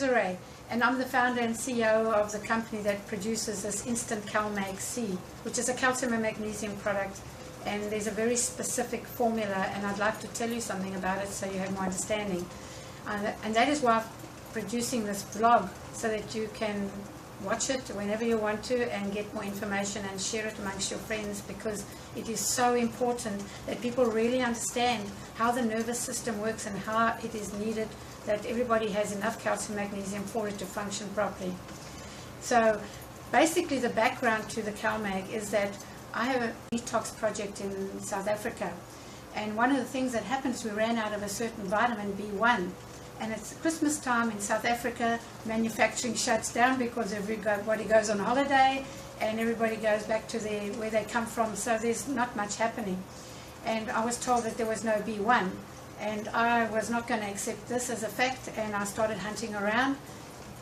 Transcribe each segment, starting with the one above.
Desiree, and I'm the founder and CEO of the company that produces this instant CalMag-C, which is a calcium and magnesium product, and there's a very specific formula, and I'd like to tell you something about it so you have more understanding. And that is why I'm producing this vlog, so that you can watch it whenever you want to and get more information and share it amongst your friends, because it is so important that people really understand how the nervous system works and how it is needed, that everybody has enough calcium magnesium for it to function properly. So basically the background to the CalMag is that I have a detox project in South Africa, and one of the things that happened is we ran out of a certain vitamin B1, and it's Christmas time in South Africa. Manufacturing shuts down because everybody goes on holiday and everybody goes back to where they come from, so there's not much happening. And I was told that there was no B1, and I was not going to accept this as a fact, and I started hunting around,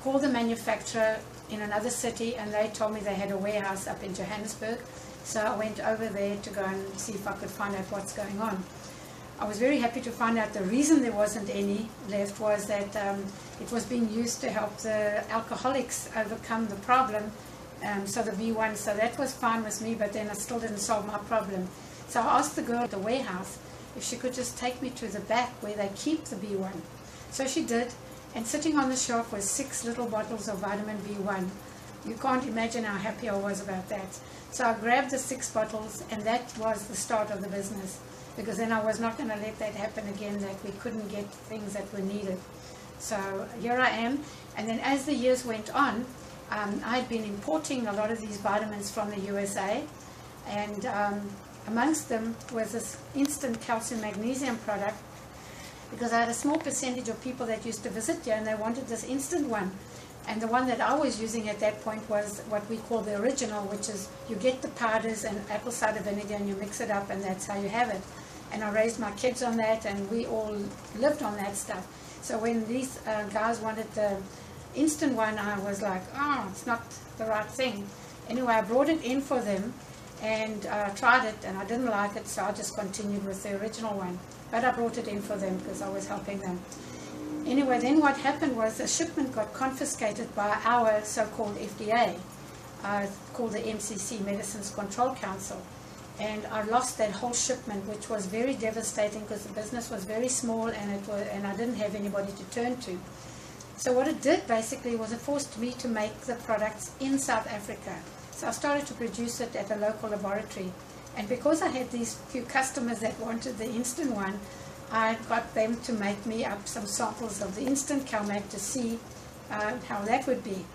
called the manufacturer in another city, and they told me they had a warehouse up in Johannesburg. So I went over there to go and see if I could find out what's going on. I was very happy to find out the reason there wasn't any left was that it was being used to help the alcoholics overcome the problem, so the B1, so that was fine with me, but then it still didn't solve my problem. So I asked the girl at the warehouse if she could just take me to the back where they keep the B1. So she did, and sitting on the shelf was 6 little bottles of vitamin B1. You can't imagine how happy I was about that. So I grabbed the 6 bottles, and that was the start of the business, because then I was not going to let that happen again, that we couldn't get things that were needed. So here I am, and then as the years went on, I had been importing a lot of these vitamins from the USA, and amongst them was this instant calcium magnesium product, because I had a small percentage of people that used to visit here and they wanted this instant one. And the one that I was using at that point was what we call the original, which is you get the powders and apple cider vinegar and you mix it up, and that's how you have it. And I raised my kids on that, and we all lived on that stuff. So when these guys wanted the instant one, I was like, oh, it's not the right thing. Anyway, I brought it in for them and tried it, and I didn't like it, so I just continued with the original one. But I brought it in for them because I was helping them. Anyway, then what happened was the shipment got confiscated by our so-called FDA, called the MCC, Medicines Control Council. And I lost that whole shipment, which was very devastating because the business was very small, and I didn't have anybody to turn to. So what it did basically was it forced me to make the products in South Africa. So I started to produce it at a local laboratory. And because I had these few customers that wanted the instant one, I got them to make me up some samples of the instant CalMag to see how that would be.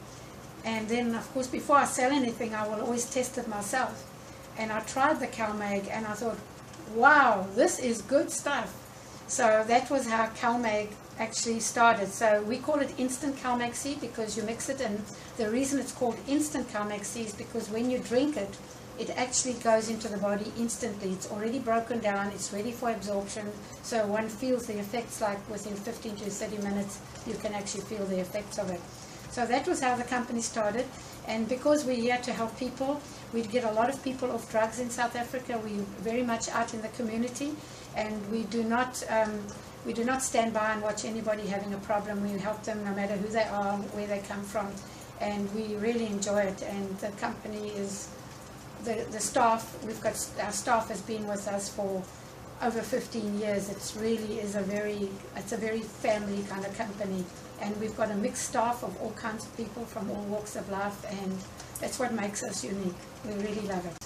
And then, of course, before I sell anything, I will always test it myself. And I tried the CalMag, and I thought, wow, this is good stuff. So that was how CalMag actually started. So we call it instant CalMag-C because you mix it, and the reason it's called instant CalMag-C is because when you drink it, it actually goes into the body instantly. It's already broken down, it's ready for absorption, so one feels the effects like within 15 to 30 minutes you can actually feel the effects of it. So that was how the company started, and because we're here to help people, we get a lot of people off drugs in South Africa. We're very much out in the community, and we do not stand by and watch anybody having a problem. We help them no matter who they are, where they come from, and we really enjoy it. And the company is the staff, our staff has been with us for over 15 years. It's really is a very family kind of company, and we've got a mixed staff of all kinds of people from all walks of life, and that's what makes us unique. We really love it.